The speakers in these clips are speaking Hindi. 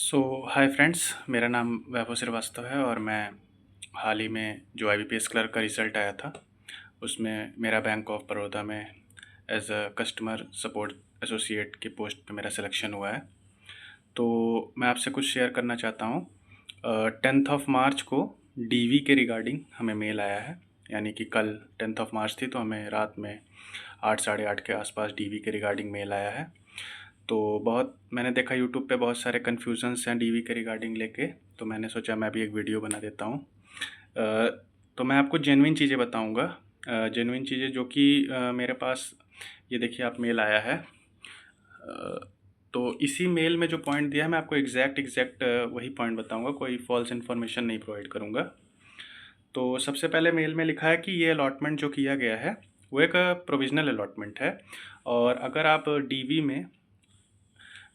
हाय फ्रेंड्स, मेरा नाम वैभव श्रीवास्तव है और मैं हाल ही में जो आईबीपीएस क्लर्क का रिज़ल्ट आया था उसमें मेरा बैंक ऑफ बड़ौदा में as a customer support associate की पोस्ट पे मेरा सिलेक्शन हुआ है। तो मैं आपसे कुछ शेयर करना चाहता हूँ। 10th ऑफ मार्च को डीवी के रिगार्डिंग हमें मेल आया है, यानी कि कल 10th ऑफ मार्च थी तो हमें रात में 8 साढ़े 8 के आसपास डीवी के रिगार्डिंग मेल आया है। तो बहुत मैंने देखा यूट्यूब पे बहुत सारे कन्फ्यूजन्स हैं डीवी के रिगार्डिंग लेके, तो मैंने सोचा मैं भी एक वीडियो बना देता हूँ। तो मैं आपको जेन्युइन चीज़ें बताऊँगा, जेन्युइन चीज़ें जो कि मेरे पास ये देखिए आप मेल आया है। तो इसी मेल में जो पॉइंट दिया है मैं आपको एग्जैक्ट वही पॉइंट बताऊँगा, कोई फॉल्स इन्फॉर्मेशन नहीं प्रोवाइड करूँगा। तो सबसे पहले मेल में लिखा है कि ये अलॉटमेंट जो किया गया है वो एक प्रोविज़नल अलॉटमेंट है, और अगर आप डीवी में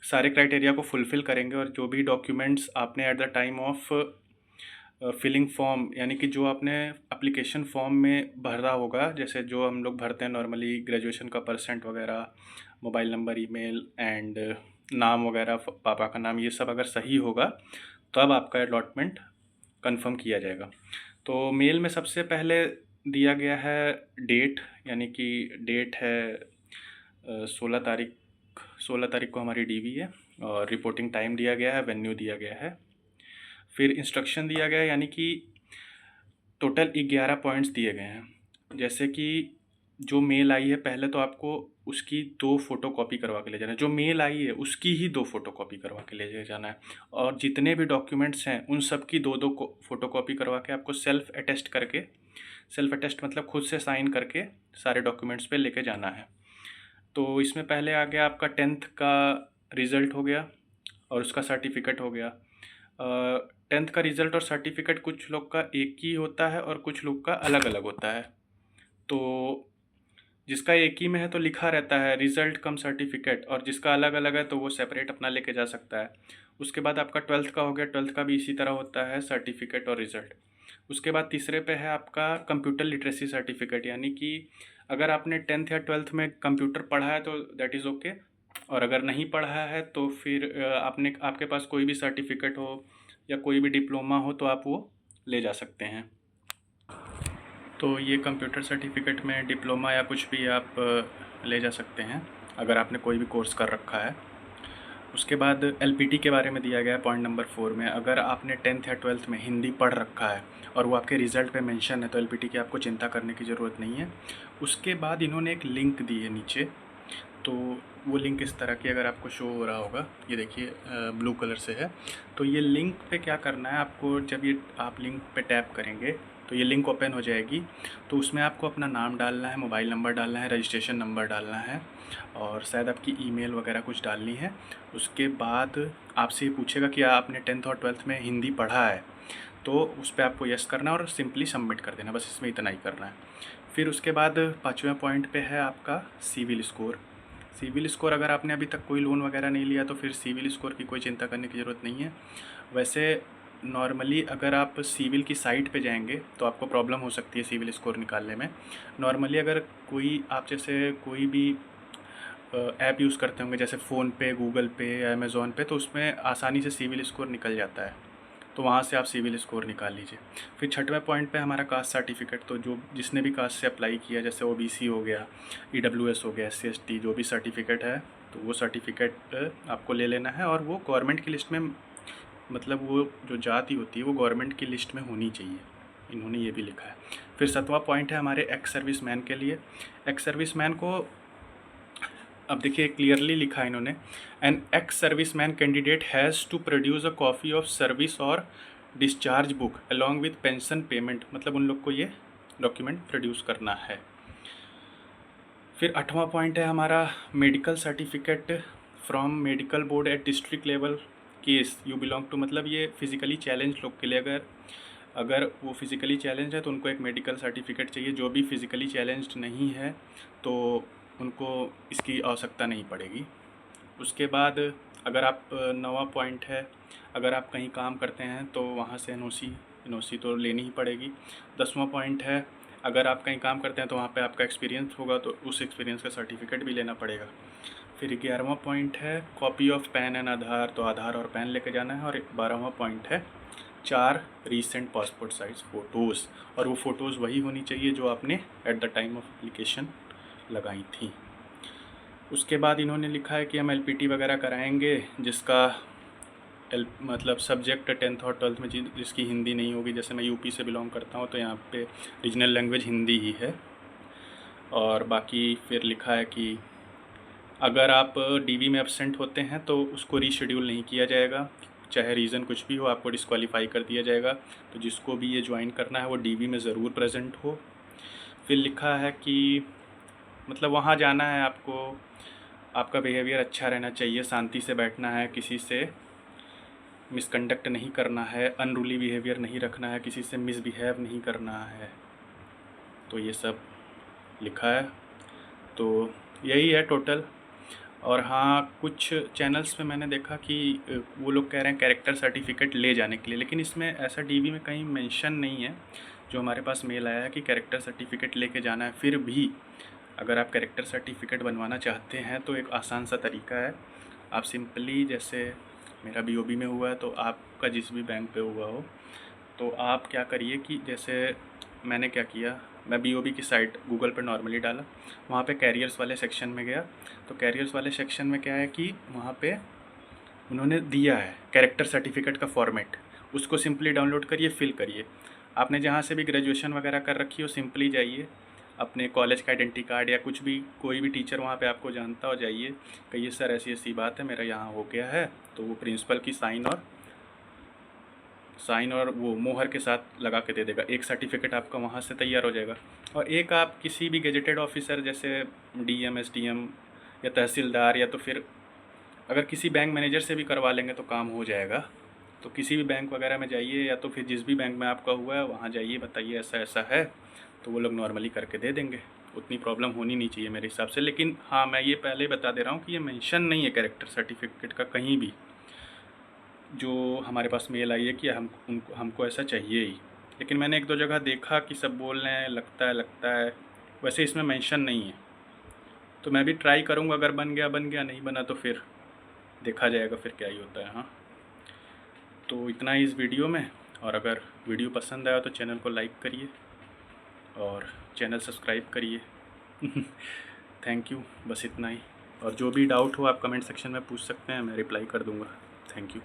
सारे क्राइटेरिया को फुलफ़िल करेंगे और जो भी डॉक्यूमेंट्स आपने at the time of filling form, यानी कि जो आपने एप्लीकेशन फॉर्म में भरा होगा, जैसे जो हम लोग भरते हैं नॉर्मली ग्रेजुएशन का परसेंट वगैरह, मोबाइल नंबर, ईमेल एंड नाम वगैरह, पापा का नाम, ये सब अगर सही होगा तो अब आपका अलॉटमेंट कंफर्म किया जाएगा। तो मेल में सबसे पहले दिया गया है डेट, यानी कि डेट है 16 तारीख को हमारी डीवी है, और रिपोर्टिंग टाइम दिया गया है, वेन्यू दिया गया है। फिर इंस्ट्रक्शन दिया गया है, यानी कि टोटल 11 पॉइंट्स दिए गए हैं। जैसे कि जो मेल आई है पहले तो आपको उसकी 2 फ़ोटो कॉपी करवा के ले जाना है, जो मेल आई है उसकी ही 2 फ़ोटो कॉपी करवा के ले जाना है, और जितने भी डॉक्यूमेंट्स हैं उन सब की 2-2 फ़ोटो कॉपी करवा के आपको सेल्फ अटेस्ट मतलब खुद से साइन करके सारे डॉक्यूमेंट्स पे लेके जाना है। तो इसमें पहले आ गया आपका 10th का रिज़ल्ट हो गया और उसका सर्टिफिकेट हो गया। 10th का रिज़ल्ट और सर्टिफिकेट कुछ लोग का एक ही होता है और कुछ लोग का अलग अलग होता है। तो जिसका एक ही में है तो लिखा रहता है रिज़ल्ट कम सर्टिफिकेट, और जिसका अलग अलग है तो वो सेपरेट अपना लेके जा सकता है। उसके बाद आपका 12th का हो गया, 12th का भी इसी तरह होता है, सर्टिफिकेट और रिज़ल्ट। उसके बाद तीसरे पे है आपका कंप्यूटर लिटरेसी सर्टिफिकेट, यानी कि अगर आपने 10th या 12th में कंप्यूटर पढ़ा है तो दैट इज़ ओके, और अगर नहीं पढ़ा है तो फिर आपके पास कोई भी सर्टिफिकेट हो या कोई भी डिप्लोमा हो तो आप वो ले जा सकते हैं। तो ये कंप्यूटर सर्टिफिकेट में डिप्लोमा या कुछ भी आप ले जा सकते हैं अगर आपने कोई भी कोर्स कर रखा है। उसके बाद एलपीटी के बारे में दिया गया है पॉइंट नंबर 4 में। अगर आपने 10th या 12th में हिंदी पढ़ रखा है और वो आपके रिज़ल्ट पे मेंशन है तो एलपीटी की आपको चिंता करने की ज़रूरत नहीं है। उसके बाद इन्होंने एक लिंक दी है नीचे, तो वो लिंक इस तरह की अगर आपको शो हो रहा होगा, ये देखिए ब्लू कलर से है। तो ये लिंक पे क्या करना है आपको, जब ये आप लिंक पे टैप करेंगे तो ये लिंक ओपन हो जाएगी। तो उसमें आपको अपना नाम डालना है, मोबाइल नंबर डालना है, रजिस्ट्रेशन नंबर डालना है, और शायद आपकी ईमेल वगैरह कुछ डालनी है। उसके बाद आपसे ये पूछेगा कि आपने 10th और 12th में हिंदी पढ़ा है, तो उस पर आपको यस करना है और सिंपली सबमिट कर देना, बस इसमें इतना ही करना है। फिर उसके बाद 5वें पॉइंट पे है आपका सिविल स्कोर। सिविल स्कोर अगर आपने अभी तक कोई लोन वगैरह नहीं लिया तो फिर सिविल स्कोर की कोई चिंता करने की ज़रूरत नहीं है। वैसे नॉर्मली अगर आप सिविल की साइट पे जाएंगे तो आपको प्रॉब्लम हो सकती है सिविल स्कोर निकालने में। नॉर्मली अगर कोई आप जैसे कोई भी ऐप यूज़ करते होंगे जैसे फ़ोनपे, गूगल पे या अमेज़ॉन पे, तो उसमें आसानी से सिविल स्कोर निकल जाता है, तो वहाँ से आप सिविल स्कोर निकाल लीजिए। फिर 6वें पॉइंट पे हमारा कास्ट सर्टिफिकेट, तो जो जिसने भी कास्ट से अप्लाई किया, जैसे ओबीसी हो गया, ईडब्ल्यूएस हो गया, एससी एसटी, जो भी सर्टिफिकेट है तो वो सर्टिफिकेट आपको ले लेना है, और वो गवर्नमेंट की लिस्ट में, मतलब वो जो जाति होती है वो गवर्नमेंट की लिस्ट में होनी चाहिए, इन्होंने ये भी लिखा है। फिर 7वां पॉइंट है हमारे एक्स सर्विस मैन के लिए। एक्स सर्विस मैन को अब देखिए क्लियरली लिखा है इन्होंने, an ex service man candidate has to produce a copy of service और discharge book along with pension payment, मतलब उन लोग को ये डॉक्यूमेंट प्रोड्यूस करना है। फिर 8वां पॉइंट है हमारा medical certificate from medical board at district level case you belong to, मतलब ये फिज़िकली चैलेंज लोग के लिए, अगर वो फिज़िकली चैलेंज है तो उनको एक मेडिकल सर्टिफिकेट चाहिए। जो भी फिज़िकली चैलेंज्ड नहीं है तो उनको इसकी आवश्यकता नहीं पड़ेगी। उसके बाद अगर आप 9वां पॉइंट है, अगर आप कहीं काम करते हैं तो वहाँ से एनओसी तो लेनी ही पड़ेगी। 10वां पॉइंट है, अगर आप कहीं काम करते हैं तो वहाँ पे आपका एक्सपीरियंस होगा तो उस एक्सपीरियंस का सर्टिफिकेट भी लेना पड़ेगा। फिर 11वां पॉइंट है कॉपी ऑफ पैन एंड आधार, तो आधार और पैन लेके जाना है। और 12वां पॉइंट है 4 रीसेंट पासपोर्ट साइज़ फ़ोटोज़, और वो फ़ोटोज़ वही होनी चाहिए जो आपने at the time of application लगाई थी। उसके बाद इन्होंने लिखा है कि हम एलपीटी वगैरह कराएंगे, जिसका मतलब सब्जेक्ट 10th और 12th में जिसकी हिंदी नहीं होगी। जैसे मैं यूपी से बिलोंग करता हूँ तो यहाँ पे रीजनल लैंग्वेज हिंदी ही है। और बाकी फिर लिखा है कि अगर आप डीवी में एब्सेंट होते हैं तो उसको रीशेड्यूल नहीं किया जाएगा, चाहे रीज़न कुछ भी हो, आपको डिस्क्वालीफाई कर दिया जाएगा। तो जिसको भी ये ज्वाइन करना है वो डीवी में ज़रूर प्रेजेंट हो। फिर लिखा है कि मतलब वहाँ जाना है आपको, आपका बिहेवियर अच्छा रहना चाहिए, शांति से बैठना है, किसी से मिसकंडक्ट नहीं करना है, अनरूली बिहेवियर नहीं रखना है, किसी से मिसबिहेव नहीं करना है। तो ये सब लिखा है। तो यही है टोटल। और हाँ, कुछ चैनल्स पे मैंने देखा कि वो लोग कह रहे हैं कैरेक्टर सर्टिफिकेट ले जाने के लिए, लेकिन इसमें ऐसा डीवी में कहीं मेंशन नहीं है। जो हमारे पास मेल आया है कि कैरेक्टर सर्टिफिकेट लेके जाना है। फिर भी अगर आप कैरेक्टर सर्टिफिकेट बनवाना चाहते हैं तो एक आसान सा तरीका है। आप सिंपली, जैसे मेरा बीओबी में हुआ है तो आपका जिस भी बैंक पे हुआ हो, तो आप क्या करिए कि जैसे मैंने क्या किया, मैं बीओबी की साइट गूगल पर नॉर्मली डाला, वहाँ पे कैरियर्स वाले सेक्शन में गया। तो कैरियर्स वाले सेक्शन में क्या है कि वहाँ पे उन्होंने दिया है कैरेक्टर सर्टिफिकेट का फॉर्मेट, उसको सिंपली डाउनलोड करिए, फिल करिए। आपने जहाँ से भी ग्रेजुएशन वगैरह कर रखी हो, सिंपली जाइए अपने कॉलेज का आइडेंटिटी कार्ड या कुछ भी, कोई भी टीचर वहाँ पे आपको जानता हो, जाइए कहिए सर ऐसी ऐसी बात है, मेरा यहाँ हो गया है। तो वो प्रिंसिपल की साइन और वो मोहर के साथ लगा के दे देगा। एक सर्टिफिकेट आपका वहाँ से तैयार हो जाएगा। और एक आप किसी भी गेजेटेड ऑफिसर जैसे डीएम, एसडीएम या तहसीलदार, या तो फिर अगर किसी बैंक मैनेजर से भी करवा लेंगे तो काम हो जाएगा। तो किसी भी बैंक वगैरह में जाइए, या तो फिर जिस भी बैंक में आपका हुआ है वहाँ जाइए, बताइए ऐसा ऐसा है, तो वो लोग नॉर्मली करके दे देंगे। उतनी प्रॉब्लम होनी नहीं चाहिए मेरे हिसाब से। लेकिन हाँ, मैं ये पहले ही बता दे रहा हूँ कि ये मेंशन नहीं है कैरेक्टर सर्टिफिकेट का कहीं भी। जो हमारे पास मेल आई है कि हमको ऐसा चाहिए ही, लेकिन मैंने एक दो जगह देखा कि सब बोल रहे हैं लगता है, वैसे इसमें मेंशन नहीं है। तो मैं भी ट्राई करूँगा, अगर बन गया, नहीं बना तो फिर देखा जाएगा फिर क्या ही होता है। हाँ, तो इतना ही इस वीडियो में। और अगर वीडियो पसंद आया तो चैनल को लाइक करिए और चैनल सब्सक्राइब करिए। थैंक यू, बस इतना ही। और जो भी डाउट हो आप कमेंट सेक्शन में पूछ सकते हैं, मैं रिप्लाई कर दूँगा। Thank you.